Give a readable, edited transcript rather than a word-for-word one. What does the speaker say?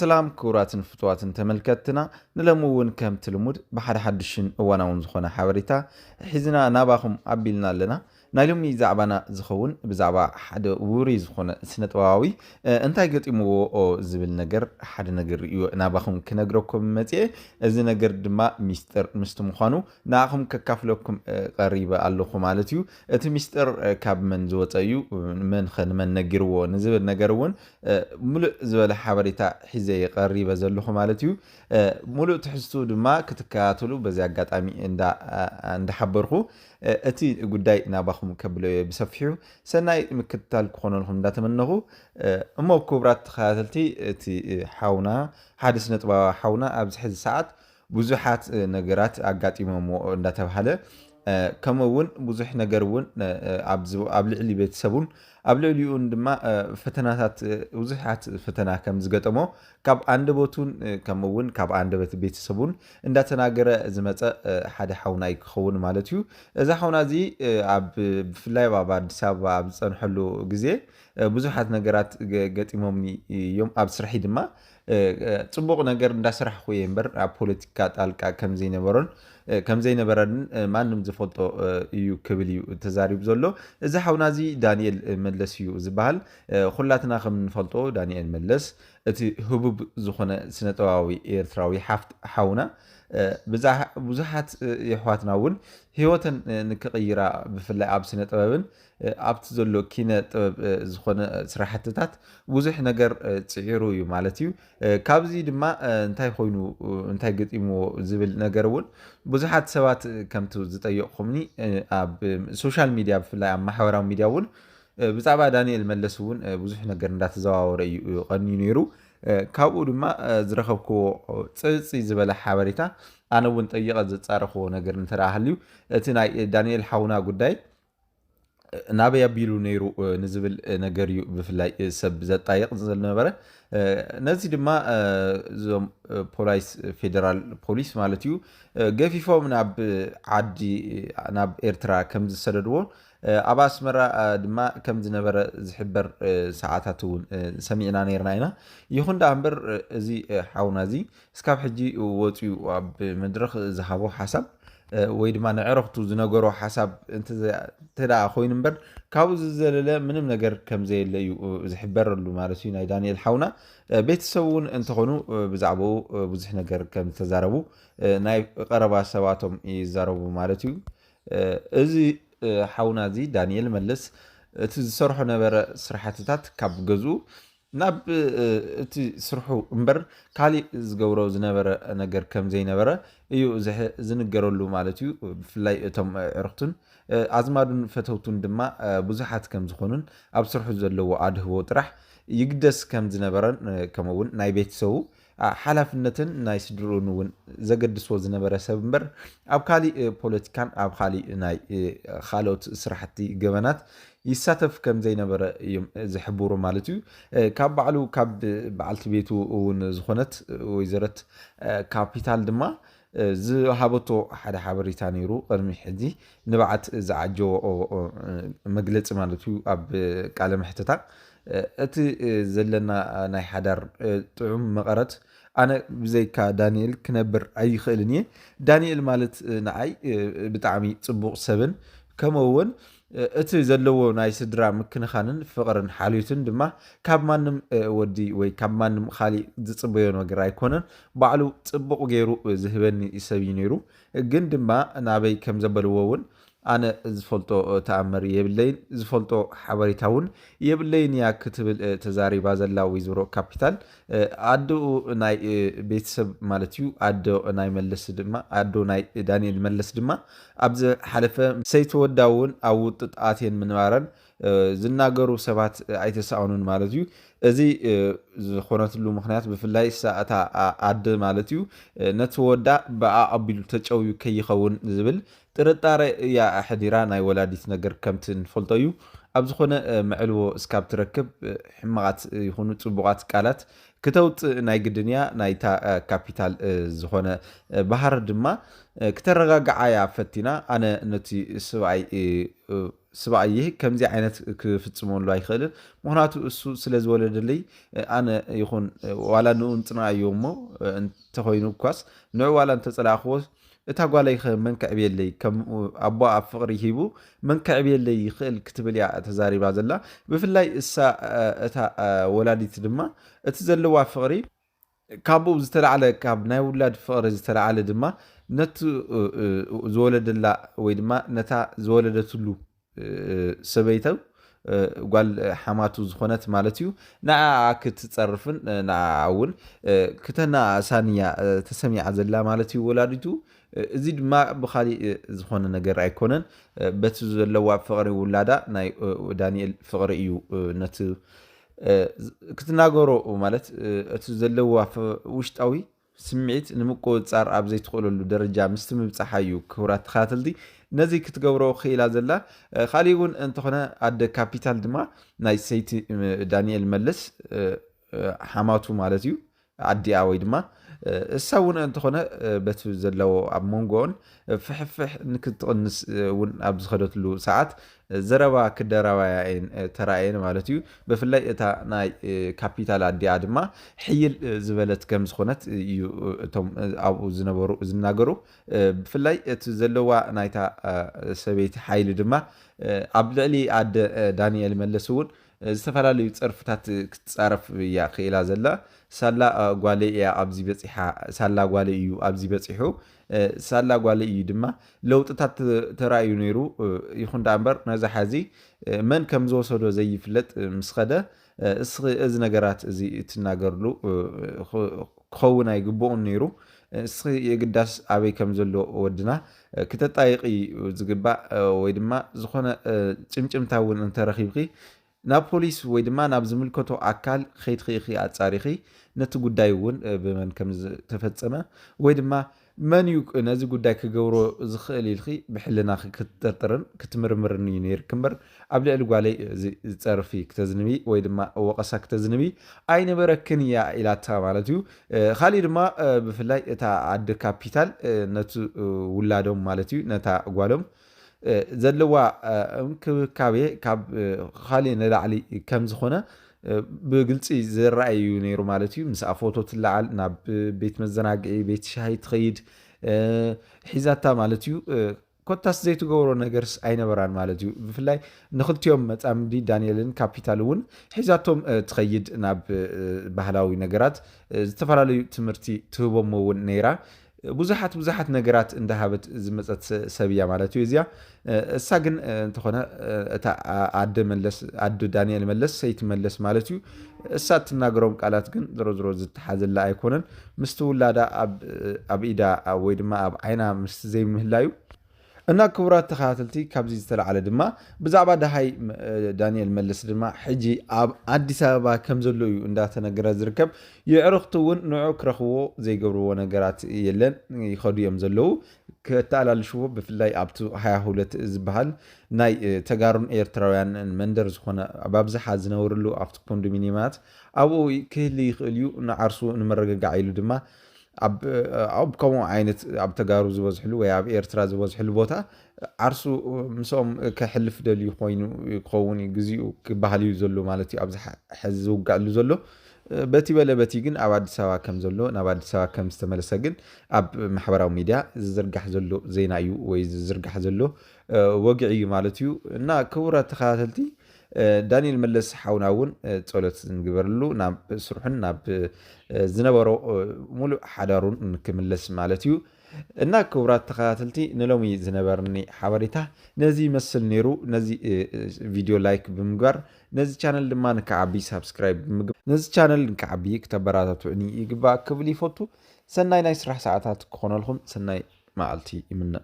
ሰላም ክቡራትን ፍትዋትን ተመልከትና ንለምውን ከም ትልሙድ ብሓደ ሓድሽን እዋናውን ዝኾነ ሓበሬታ ሒዝና ናባኹም ኣቢልና ኣለና ናይ ሎሚ ዛዕባና ዝኸውን ብዛዕባ ሓደ ውሩይ ዝኾነ ስነጥበባዊ እንታይ ገጢምዎ ዝብል ነገር ሓደ ነገር እዩ ናባኹም ክነግረኩም መጽእ እዚ ነገር ድማ ሚስጥር ምስቲ ምዃኑ ንኣኹም ከካፍለኩም ቀሪበ ኣለኹ ማለት እዩ እቲ ሚስጥር ካብ መን ዝወፀ እዩ መን ከንመን ነጊርዎ ንዝብል ነገር እውን ሙሉእ ዝበለ ሓበሬታ ሒዘ ቀሪበ ዘለኹ ማለት እዩ ሙሉእ ትሕዝቱ ድማ ክትከታተሉ በዚ ኣጋጣሚ እንዳሓበርኩ እቲ ጉዳይ ናባኹም ከብሎ ብሰፊሑ ሰናይ ምክትታል ክኾነልኩም እንዳተመነኹ እሞ ክቡራት ተኸታተልቲ እቲ ሓውና ሓደ ስነጥበባዊ ሓውና ኣብዚ ሕዚ ሰዓት ብዙሓት ነገራት ኣጋጢሞሞ እንዳተባሃለ ከምኡውን ብዙሕ ነገር እውን ኣብ ልዕሊ ቤተሰቡን ኣብ ልዕሊኡን ድማ ፈተናታት ብዙሓት ፈተና ከም ዝገጠሞ ካብ አንደበቱን ከምኡውን ካብ አንደበት ቤተሰቡን እንዳተናገረ ዝመፀ ሓደ ሓውና ይክኸውን ማለት እዩ እዚ ሓውና እዚ ብፍላይ ኣብ ኣዲስ ኣበባ ኣብ ዝፀንሐሉ ግዜ ብዙሓት ነገራት ገጢሞምኒ እዮም ኣብ ስራሒ ድማ ጽቡቕ ነገር እንዳስራሕኹ እየ እምበር ኣብ ፖለቲካ ጣልቃ ከም ዘይነበረን ማንም ዝፈልጦ እዩ ክብል እዩ ተዛሪቡ ዘሎ እዚ ሓውና እዚ ዳንኤል መለስ እዩ ዝበሃል ኩላትና ከም እንፈልጦ ዳንኤል መለስ እቲ ህቡብ ዝኾነ ስነጥበባዊ ኤርትራዊ ሓውና ብዙሓት የሕዋትና እውን ህይወተን ንክቕይራ ብፍላይ ኣብ ስነ ጥበብን ኣብቲ ዘሎ ኪነ ጥበብ ዝኾነ ስራሕትታት ብዙሕ ነገር ፅዒሩ እዩ ማለት እዩ ካብዚ ድማ እንታይ ገጢምዎ ዝብል ነገር እውን ብዙሓት ሰባት ከምቲ ዝጠየቕኩምኒ ኣብ ሶሻል ሚድያ ብፍላይ ኣብ ማሕበራዊ ሚድያ እውን ብዛዕባ ዳንኤል መለስ እውን ብዙሕ ነገር እንዳተዘዋወረ እዩ ቀኒዩ ነይሩ ካብኡ ድማ ዝረኸብክዎ ፅፅይ ዝበለ ሓበሬታ ኣነ እውን ጠይቐ ዘፃረኽዎ ነገር እንተረሃልዩ እቲ ናይ ዳንኤል ሓውና ጉዳይ ናበይ ኣቢሉ ነይሩ ንዝብል ነገር እዩ ብፍላይ ሰብ ዘጣይቕ ዝነበረ ነዚ ድማ እዞም ፖሊስ ፌደራል ፖሊስ ማለት እዩ ገፊፎም ናብ ኤርትራ ከም ዝሰደድዎ ኣብ ኣስመራ ድማ ከም ዝነበረ ዝሕበር ሰዓታት እውን ሰሚዕና ነርና ኢና ይኹን ዳ እምበር እዚ ሓውና እዚ እስካብ ሕጂ ወፂኡ ኣብ መድረኽ ዝሃቦ ሓሳብ ወይ ድማ ንዕረኽቱ ዝነገሮ ሓሳብ እንተዳ ኮይኑ እምበር ካብኡ ዝዘለለ ምንም ነገር ከም ዘየለ እዩ ዝሕበረሉ ማለት እዩ ናይ ዳንኤል ሓውና ቤተሰብ እውን እንተኾኑ ብዛዕባኡ ብዙሕ ነገር ከም ዝተዛረቡ ናይ ቀረባ ሰባቶም ይዛረቡ ማለት እዩ እዚ ሓውና እዚ ዳንኤል መለስ እቲ ዝሰርሖ ነበረ ስራሕትታት ካብ ገዝኡ ናብ እቲ ስርሑ እምበር ካሊእ ዝገብሮ ዝነበረ ነገር ከም ዘይነበረ እዩ ዝንገረሉ ማለት እዩ ብፍላይ እቶም ዕርክቱን ኣዝማዱን ፈተውቱን ድማ ብዙሓት ከም ዝኾኑን ኣብ ስርሑ ዘለዎ ኣድህቦ ጥራሕ ይግደስ ከም ዝነበረን ከምኡውን ናይ ቤተሰቡ ሓላፍነትን ናይ ስድርኡን እውን ዘገድስዎ ዝነበረ ሰብ እምበር ኣብ ካሊእ ፖለቲካን ኣብ ካሊእ ናይ ካልኦት ስራሕቲ ገበናት ይሳተፍ ከም ዘይነበረ እዮም ዝሕብሩ ማለት እዩ ካብ በዓልቲ ቤቱ እውን ዝኾነት ወይዘረት ካፒታል ድማ ዝሃበቶ ሓደ ሓበሬታ ነይሩ ቅድሚ ሕጂ ንበዓት ዝዓጀቦ መግለፂ ማለት እዩ ኣብ ቃለ መሕተታ እቲ ዘለና ናይ ሓዳር ጥዑም መቐረት ኣነ ብዘይካ ዳንኤል ክነብር ኣይኽእልን እየ ዳንኤል ማለት ንዓይ ብጣዕሚ ፅቡቕ ሰብን ከምኡውን እቲ ዘለዎ ናይ ስድራ ምክንኻንን ፍቕርን ሓልዮትን ድማ ካብ ማንም ወዲ ወይ ካብ ማንም ካሊእ ዝፅበዮ ነገር ኣይኮነን ባዕሉ ፅቡቕ ገይሩ ዝህበኒ ሰብ እዩ ነይሩ ግን ድማ ናበይ ከም ዘበልዎ እውን ኣነ ዝፈልጦ ተኣመር የብለይን ዝፈልጦ ሓበሬታ እውን የብለይን እያ ክትብል ተዛሪባ ዘላ ወይዘሮ ካፒታል ኣዶኡ ናይ ቤተሰብ ማለት እዩ ኣዶ ናይ ዳንኤል መለስ ድማ ኣብዚ ሓለፈ ሰይተወዳ እውን ኣብ ውጥጥ ኣትየን ምንባረን ዝናገሩ ሰባት ኣይተሰኣኑን ማለት እዩ እዚ ዝኾነትሉ ምክንያት ብፍላይ እታ ኣደ ማለት እዩ ነቲ ወዳ ብኣ ኣቢሉ ተጨውዩ ከይኸውን ዝብል ጥርጣረ እያ ሕዲራ ናይ ወላዲት ነገር ከምቲ ንፈልጦ እዩ ኣብ ዝኾነ መዕልዎ እስካብ ትረክብ ሕማቓት ይኹኑ ፅቡቓት ቃላት ክተውፅእ ናይ ግድንያ ናይታ ካፒታል ዝኾነ ባህር ድማ ክተረጋግዓያ ፈቲና ኣነ ነቲ ሰብኣይ ስባእየ ከምዚ ዓይነት ክፍፅመሉ ኣይክእልን ምክንያቱ እሱ ስለ ዝወለደለይ ኣነ ይኹን ዋላ ንኡ ንፅናዮ እሞ እንተኮይኑ እኳስ ንዑ ዋላ እንተፀላእኽዎ እታ ጓለይ መን ከዕብየለይ ከም ኣቦ ኣብ ፍቅሪ ሂቡ መን ከዕብየለይ ይኽእል ክትብል እያ ተዛሪባ ዘላ ብፍላይ እሳ እታ ወላዲት ድማ እቲ ዘለዋ ፍቅሪ ካብኡ ዝተለዓለ ካብ ናይ ውላድ ፍቅሪ ዝተለዓለ ድማ ነቲ ዝወለደላ ወይ ድማ ነታ ዝወለደትሉ ሰበይተው ጓል ሓማቱ ዝኾነት ማለት እዩ ንዓ ክትፀርፍን ንዓ እውን ክተና ሳንያ ተሰሚዓ ዘላ ማለት እዩ ወላዲቱ እዚ ድማ ብካሊእ ዝኾነ ነገር ኣይኮነን በቲ ዘለዋ ፍቅሪ ውላዳ ናይ ዳንኤል ፍቅሪ እዩ ነቲ ክትናገሮ ማለት እቲ ዘለዋ ውሽጣዊ ስምዒት ንምቁፅፃር ኣብ ዘይትኽእለሉ ደረጃ ምስቲ ምብፃሓ እዩ ክቡራት ተኸታተልቲ ነዚ ክትገብሮ ክኢላ ዘላ ካሊእ እውን እንተኾነ ኣደ ካፒታል ድማ ናይ ሰይቲ ዳንኤል መለስ ሓማቱ ማለት እዩ ኣዲኣ ወይ ድማ እሳ እውን እንተኾነ በቲ ዘለዎ ኣብ መንጎን ፍሕፍሕ ንክትቕንስ እውን ኣብ ዝኸደትሉ ሰዓት ዘረባ ክደረባየን ተራእየን ማለት እዩ ብፍላይ እታ ናይ ካፒታል ኣዲኣ ድማ ሕይል ዝበለት ከም ዝኾነት እዩ እቶም ኣብኡ ዝነበሩ ዝናገሩ ብፍላይ እቲ ዘለዋ ናይታ ሰበይቲ ሓይሊ ድማ ኣብ ልዕሊ ኣደ ዳንኤል መለስ እውን ዝተፈላለዩ ፅርፍታት ክትፃረፍ እያ ክኢላ ዘላ ሳላ ጓሌ እያ ኣብዚ በፂሓ ሳላ ጓሌ እዩ ኣብዚ በፂሑ ሳላ ጓሌ እዩ ድማ ለውጥታት ተራእዩ ነይሩ ይኹን ዳ እምበር ነዚ ሓዚ መን ከም ዝወሰዶ ዘይፍለጥ ምስ ኸደ እዚ ነገራት እዚ እትናገርሉ ክኸውን ኣይግብኦን ነይሩ እስኺ የግዳስ ኣበይ ከም ዘሎ ወድና ክተጣይቂ ዝግባእ ወይ ድማ ዝኾነ ጭምጭምታ እውን እንተረኺብኺ ናብ ፖሊስ ወይ ድማ ናብ ዝምልከቶ ኣካል ከይትኽኢኺ ኣፃሪኺ ነቲ ጉዳይ እውን ብመን ከም ዝተፈፀመ ወይ ድማ መን እዩ ነዚ ጉዳይ ክገብሮ ዝኽእል ኢልኺ ብሕልና ክትጠርጥርን ክትምርምርን እዩ ነይርክ እምበር ኣብ ልዕሊ ጓለይ ዝፀርፊ ክተዝንቢ ወይ ድማ ወቐሳ ክተዝንቢ ኣይነበረክን እያ ኢላታ ማለት እዩ ካሊእ ድማ ብፍላይ እታ ኣደ ካፒታል ነቲ ውላዶም ማለት እዩ ነታ ጓሎም ዘለዋ እንክብካቤ ካብ ካሊእ ንላዕሊ ከም ዝኾነ ብግልፂ ዝረኣዩ ነይሩ ማለት እዩ ምስኣ ፎቶ ትለዓል ናብ ቤት መዘናግዒ ቤት ሻሂ ትኸይድ ሒዛታ ማለት እዩ ኮታስ ዘይትገብሮ ነገርስ ኣይነበራን ማለት እዩ ብፍላይ ንክልቲኦም መፃምዲ ዳንኤልን ካፒታል እውን ሒዛቶም ትኸይድ ናብ ባህላዊ ነገራት ዝተፈላለዩ ትምህርቲ ትህቦሞ እውን ነይራ ብዙሓት ነገራት እንዳሃበት ዝመፀት ሰብያ ማለት እዩ እዚያ እሳ ግን እንተኾነ እታ ኣደ ዳንኤል መለስ ሰይቲ መለስ ማለት እዩ እሳ እትናገሮም ቃላት ግን ዝሮ ዝተሓዘላ ኣይኮነን ምስቲ ውላዳ ኣብ ኢዳ ወይ ድማ ኣብ ዓይና ምስቲ ዘይምህላዩ እና ክቡራት ተኸታተልቲ ካብዚ ዝተለዓለ ድማ ብዛዕባ ዳሃይ ዳንኤል መለስ ድማ ሕጂ ኣብ ኣዲስ ኣበባ ከም ዘሎ እዩ እንዳተነገረ ዝርከብ ይዕርኽቲ እውን ንዑ ክረኽቦ ዘይገብርዎ ነገራት የለን ይኸዱ እዮም ዘለዉ ከተኣላልሽዎ ብፍላይ ኣብቲ 22 ዝበሃል ናይ ተጋሩን ኤርትራውያን መንደር ዝኾነ ብኣብዝሓ ዝነብርሉ ኣብቲ ኮንዶሚኒየማት ኣብኡ ክህሊ ይኽእል እዩ ንዓርሱ ንመረገጋዕ ኢሉ ድማ ኣብ ከምኡ ዓይነት ኣብ ተጋሩ ዝበዝሕሉ ወይ ኣብ ኤርትራ ዝበዝሕሉ ቦታ ዓርሱ ምስኦም ከሕልፍ ደልዩ ኮይኑ ክኸውን ግዜኡ ክበሃል እዩ ዘሎ ማለት እዩ ኣብዝሓ ሕዚ ዝውጋዕሉ ዘሎ በቲ በለ በቲ ግን ኣብ ኣዲስ ኣበባ ከም ዘሎ ናብ ኣዲስ ኣበባ ከም ዝተመለሰ ግን ኣብ ማሕበራዊ ሚድያ ዝዝርጋሕ ዘሎ ዜና እዩ ወይ ዝዝርጋሕ ዘሎ ወግዒ እዩ ማለት እዩ እና ክቡራት ተኸታተልቲ ዳንኤል መለስ ሓውና እውን ጸሎት ዝንግበረሉ ናብ ስርሑን ናብ ዝነበሮ ሙሉእ ሓዳሩን ክምለስ ማለት እዩ እና ክቡራት ተኸታተልቲ ንሎሚ ዝነበርኒ ሓበሬታ ነዚ ይመስል ነይሩ ነዚ ቪድዮ ላይክ ብምግባር ነዚ ቻነል ድማ ንከዓቢ ሳብስክራይብ ብምግባር ነዚ ቻነል ንከዓቢ ክተበራታትዑኒ ይግባእ ክብል ይፈቱ ሰናይ ናይ ስራሕ ሰዓታት ክኾነልኩም ሰናይ መዓልቲ ይምነ